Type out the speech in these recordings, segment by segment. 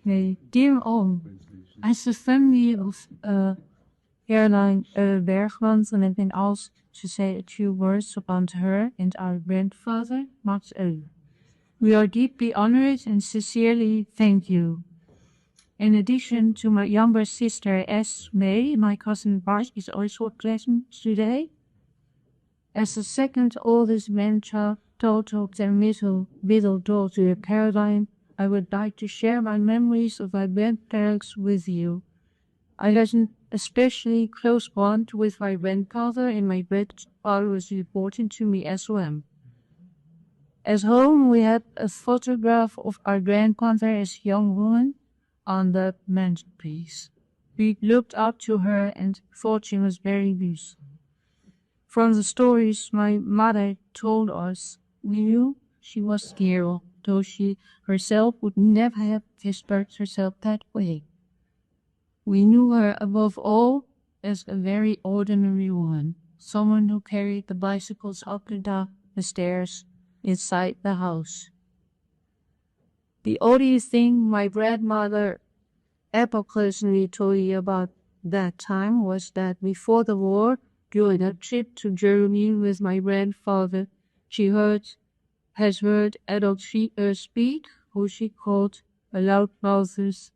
Dear all, as a family of Caroline Bergman, and I can also to say a few words about her and our grandfather, Max Euler. We are deeply honored and sincerely thank you. In addition to my younger sister S. May, my cousin Bart is also present today. As the second oldest grandchild of their middle daughter Caroline, I would like to share my memories of my grandparents with you. I had an especially close bond with my grandfather, and my grandfather was important to me as well. At home, we had a photograph of our grandmother as a young woman on the mantelpiece. We looked up to her and thought she was very beautiful. From the stories my mother told us, we knew she was Carol, though she herself would never have described herself that way. We knew her above all as a very ordinary woman, someone who carried the bicycles up and down the stairs inside the house. The only thing my grandmother ever personally told me about that time was that before the war, during a trip to Germany with my grandfather, she has heard Adolf Hitler speak, who she called a loudmouth's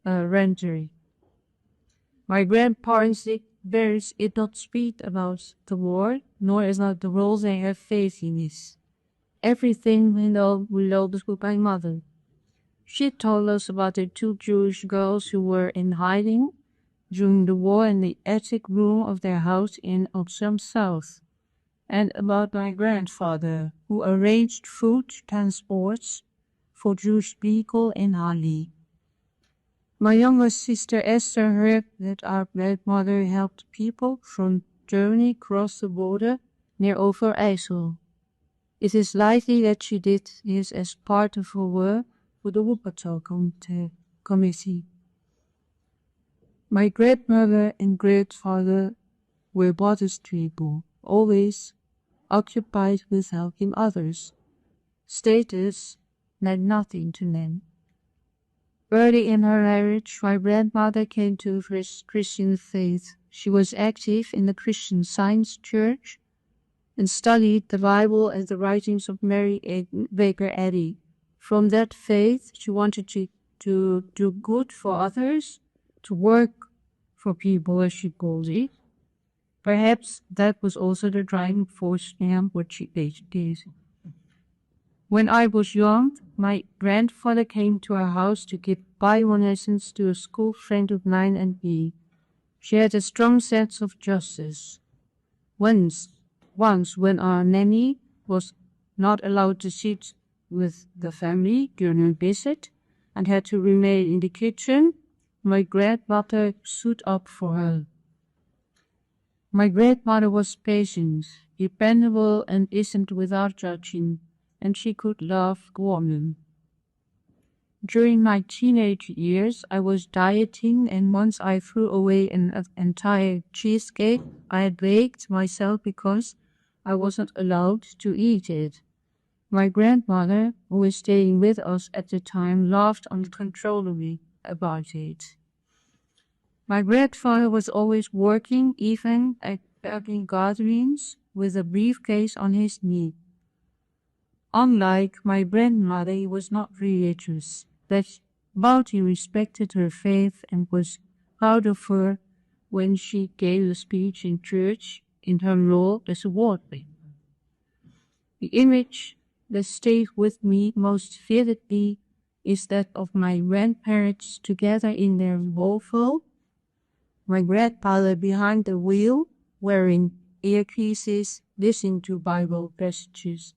rendering. My grandparents did not speak about the war, nor about the roles they have faced in this. Everything went on below with my mother. She told us about the two Jewish girls who were in hiding during the war in the attic room of their house in Oxfam South, and about my grandfather, who arranged food transports for Jewish people in Halle. My younger sister Esther heard that our grandmother helped people from Germany cross the border near Overijssel. It is likely that she did this as part of her work for the Wuppertal Committee. My grandmother and grandfather were modest people, always occupied with helping others. Status meant nothing to them. Early in her marriage, my grandmother came to Christian faith. She was active in the Christian Science Church and studied the Bible and the writings of Mary Baker Eddy. From that faith, she wanted to do good for others, to work for people, as she called it. Perhaps that was also the driving force behind what she did. When I was young, my grandfather came to our house to give Bible lessons to a school friend of mine and me. She had a strong sense of justice. Once when our nanny was not allowed to sit with the family during her visit and had to remain in the kitchen, my grandmother stood up for her. My grandmother was patient, dependable, and listened without judging, and she could love women. During my teenage years, I was dieting, and once I threw away an entire cheesecake I had baked myself because I wasn't allowed to eat it. My grandmother, who was staying with us at the time, laughed uncontrollably about it. My grandfather was always working, even at family gatherings, with a briefcase on his knee. Unlike my grandmother, he was not religious, but he respected her faith and was proud of her when she gave a speech in church in her role as a warden. The image that stayed with me most vividly is that of my grandparents together in their Volvo, my grandfather behind the wheel, wearing earpieces, listening to Bible passages.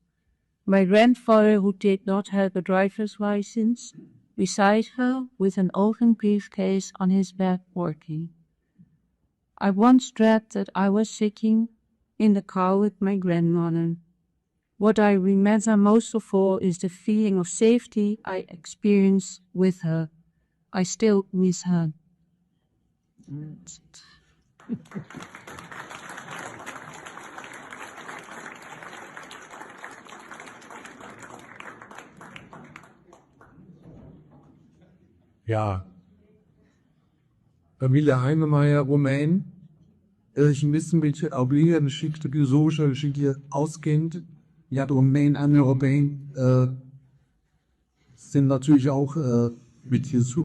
My grandfather, who did not have a driver's license, beside her with an open briefcase on his back working. I once dreamt that I was sitting in the car with my grandmother. What I remember most of all is the feeling of safety I experienced with her. I still miss her. Ja. Familie Heinemeier, Rumän. Ich wissen, welche Obliga Geschichte, philosophische Geschichte auskennt. Ja, die Rumänen, Europäer sind natürlich auch mit Jesus